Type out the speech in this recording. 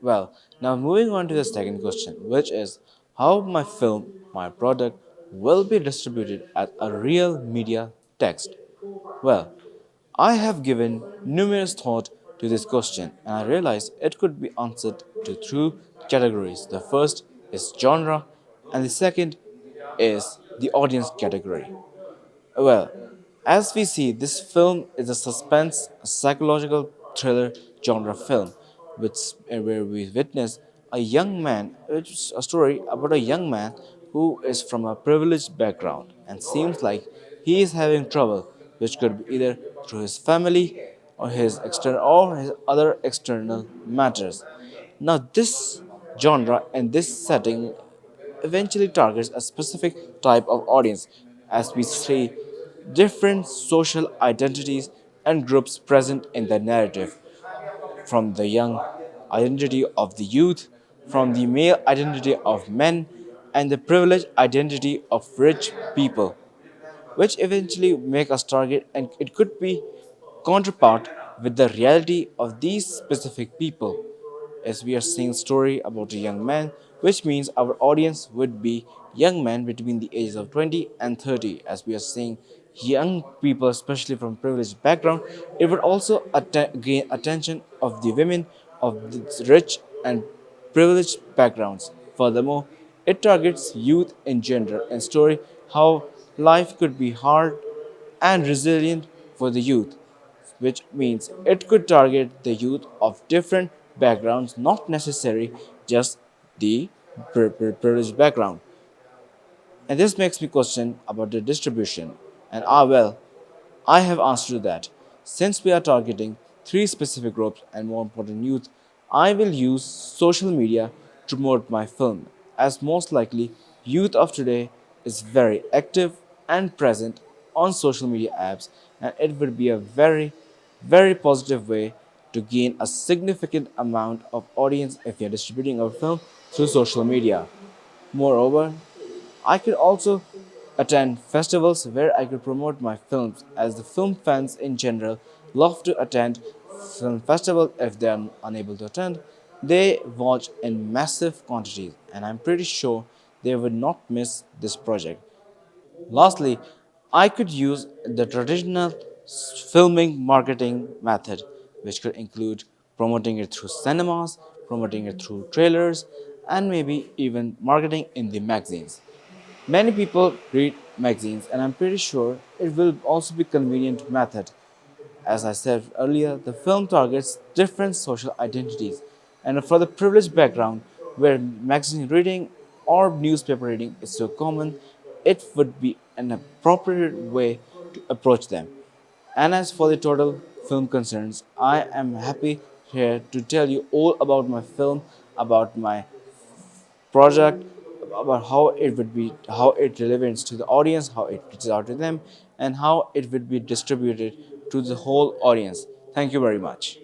Well, now moving on to the second question, which is how my film, my product, will be distributed as a real media text. Well, I have given numerous thought to this question and I realize it could be answered to two categories. The first is genre and the second is the audience category. Well, as we see, this film is a suspense, a psychological thriller genre film, where we witness a young man, which is a story about a young man who is from a privileged background and seems like he is having trouble, which could be either through his family or his other external matters. Now, this genre and this setting eventually targets a specific type of audience, as we see different social identities and groups present in the narrative, from the young identity of the youth, from the male identity of men, and the privileged identity of rich people, which eventually make us target, and it could be counterpart with the reality of these specific people, as we are seeing story about a young man, which means our audience would be young men between the ages of 20 and 30. As we are seeing young people, especially from privileged background, it would also gain attention of the women of the rich and privileged backgrounds. Furthermore, it targets youth in general and story how life could be hard and resilient for the youth, which means it could target the youth of different backgrounds, not necessarily just the privileged background. And this makes me question about the distribution. And well, I have answered that. Since we are targeting three specific groups and more important youth, I will use social media to promote my film, as most likely youth of today is very active and present on social media apps, and it would be a very positive way to gain a significant amount of audience if you're distributing our film through social media. Moreover, I could also attend festivals where I could promote my films, as the film fans in general love to attend film festivals. If they are unable to attend, they watch in massive quantities, and I'm pretty sure they would not miss this project. Lastly, I could use the traditional filming marketing method, which could include promoting it through cinemas, promoting it through trailers, and maybe even marketing in the magazines. Many people read magazines, and I'm pretty sure it will also be convenient method. As I said earlier, the film targets different social identities, and for the privileged background where magazine reading or newspaper reading is so common, it would be an appropriate way to approach them. And as for the total film concerns, I am happy here to tell you all about my film, about my project, about how it relevant to the audience, how it reaches out to them, and how it would be distributed to the whole audience. Thank you very much.